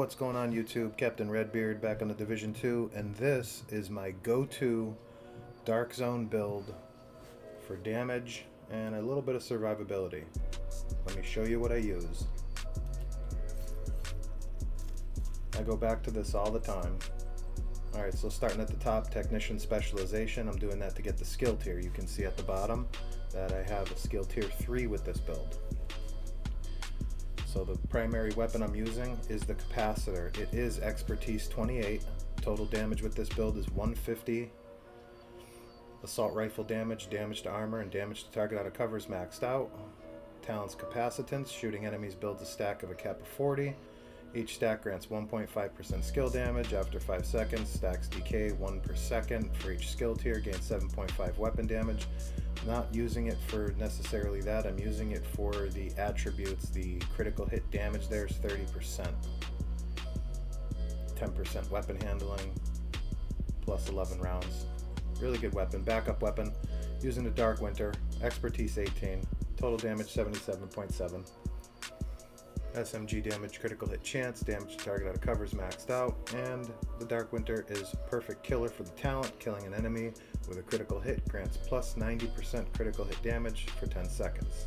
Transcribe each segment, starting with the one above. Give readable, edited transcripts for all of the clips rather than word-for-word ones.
What's going on YouTube? Captain Redbeard back on the Division 2, and this is my go-to Dark Zone build for damage and a little bit of survivability. Let me show you what I use. I go back to this all the time. Alright, so starting at the top, Technician Specialization. I'm doing that to get the skill tier. You can see at the bottom that I have a skill tier 3 with this build. So the primary weapon I'm using is the capacitor. It is expertise 28. Total damage with this build is 150. Assault rifle damage, damage to armor, and damage to target out of cover is maxed out. Talent's capacitance, shooting enemies builds a stack of a cap of 40. Each stack grants 1.5% skill damage. After 5 seconds, stacks decay 1 per second. For each skill tier, gains 7.5 weapon damage. Not using it for necessarily that, I'm using it for the attributes. The critical hit damage there is 30%. 10% weapon handling, plus 11 rounds. Really good weapon. Backup weapon, using the Dark Winter, expertise 18, total damage 77.7. SMG damage, critical hit chance, damage to target out of cover is maxed out, and the Dark Winter is perfect killer for the talent. Killing an enemy with a critical hit grants plus 90% critical hit damage for 10 seconds.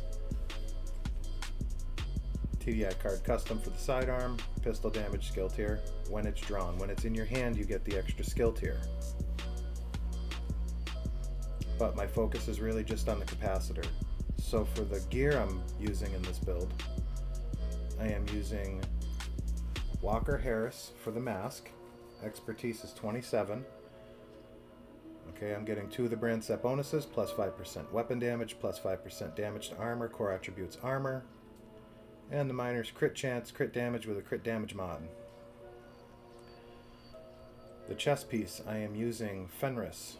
TDI card custom for the sidearm, pistol damage skill tier. When it's drawn, when it's in your hand, you get the extra skill tier. But my focus is really just on the capacitor. So for the gear I'm using in this build, I am using Walker Harris for the mask. Expertise is 27. Okay, I'm getting 2 of the brand set bonuses, plus 5% weapon damage, plus 5% damage to armor, core attributes armor, and the miner's crit chance, crit damage with a crit damage mod. The chest piece, I am using Fenris.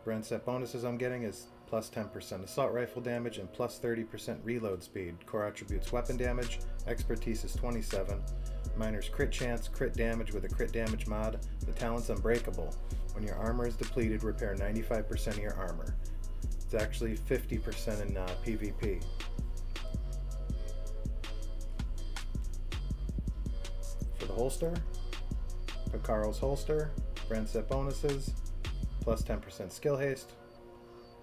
Brand set bonuses I'm getting is plus 10% assault rifle damage and plus 30% reload speed. Core attributes weapon damage, expertise is 27. Miner's crit chance, crit damage with a crit damage mod. The talent's unbreakable. When your armor is depleted, repair 95% of your armor. It's actually 50% in PvP. For the holster, Picaro's holster, brand set bonuses, plus 10% skill haste,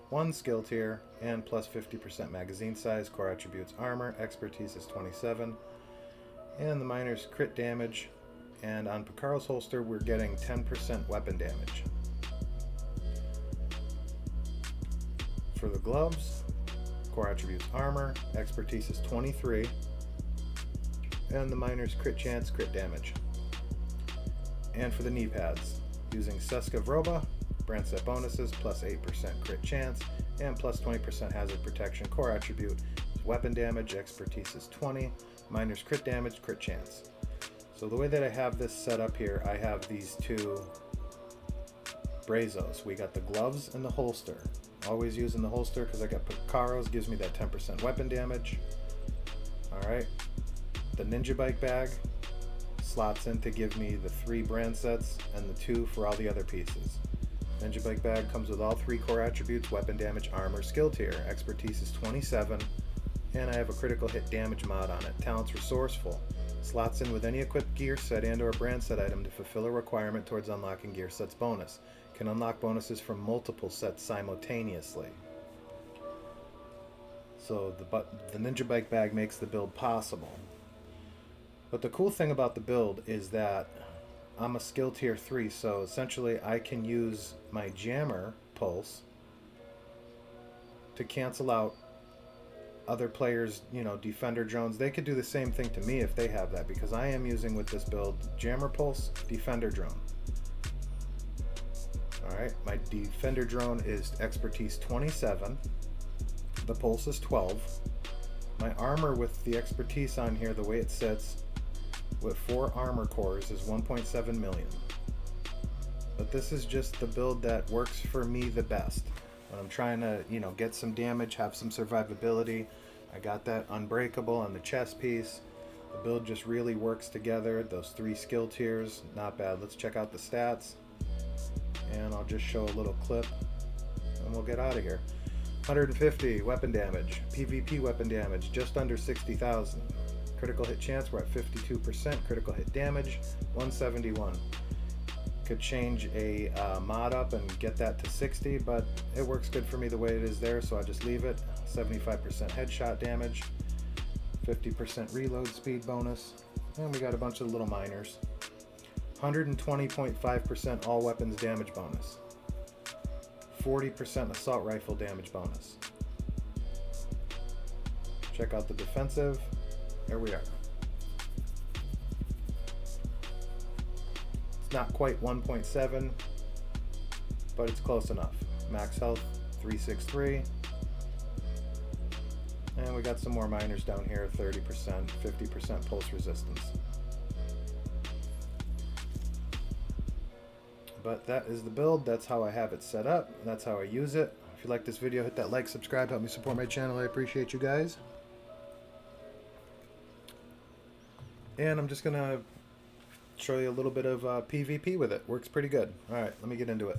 1 skill tier, and plus 50% magazine size. Core attributes armor, expertise is 27, and the miner's crit damage. And on Picaro's holster, we're getting 10% weapon damage. For the gloves, core attributes armor, expertise is 23, and the miner's crit chance, crit damage. And for the knee pads, using Seska Vroba, brand set bonuses, plus 8% crit chance, and plus 20% hazard protection. Core attribute is weapon damage, expertise is 20, miner's crit damage, crit chance. So the way that I have this set up here, I have these 2 Brazos. We got the gloves and the holster. Always using the holster because I got Picaro's, gives me that 10% weapon damage. Alright. The Ninja Bike bag slots in to give me the 3 brand sets and the 2 for all the other pieces. Ninja Bike bag comes with all 3 core attributes, weapon damage, armor, skill tier. Expertise is 27, and I have a critical hit damage mod on it. Talent's resourceful. Slots in with any equipped gear set and or brand set item to fulfill a requirement towards unlocking gear sets bonus. Can unlock bonuses from multiple sets simultaneously. So the Ninja Bike bag makes the build possible. But the cool thing about the build is that I'm a skill tier 3, so essentially I can use my jammer pulse to cancel out other players, defender drones. They could do the same thing to me if they have that, because I am using with this build jammer pulse, defender drone. Alright, my defender drone is expertise 27, the pulse is 12. My armor with the expertise on here, the way it sits, with 4 armor cores is 1.7 million. But this is just the build that works for me the best. When I'm trying to, get some damage, have some survivability, I got that unbreakable on the chest piece. The build just really works together. Those 3 skill tiers, not bad. Let's check out the stats. And I'll just show a little clip and we'll get out of here. 150 weapon damage, PvP weapon damage, just under 60,000. Critical hit chance, we're at 52%. Critical hit damage, 171. Could change a mod up and get that to 60, but it works good for me the way it is there, so I just leave it. 75% headshot damage, 50% reload speed bonus, and we got a bunch of little minors. 120.5% all weapons damage bonus, 40% assault rifle damage bonus. Check out the defensive. There we are. It's not quite 1.7, but it's close enough. Max health 363. And we got some more minors down here, 30%, 50% pulse resistance. But that is the build. That's how I have it set up. That's how I use it. If you like this video, hit that like, subscribe, help me support my channel. I appreciate you guys. And I'm just gonna show you a little bit of PvP with it. Works pretty good. Alright, let me get into it.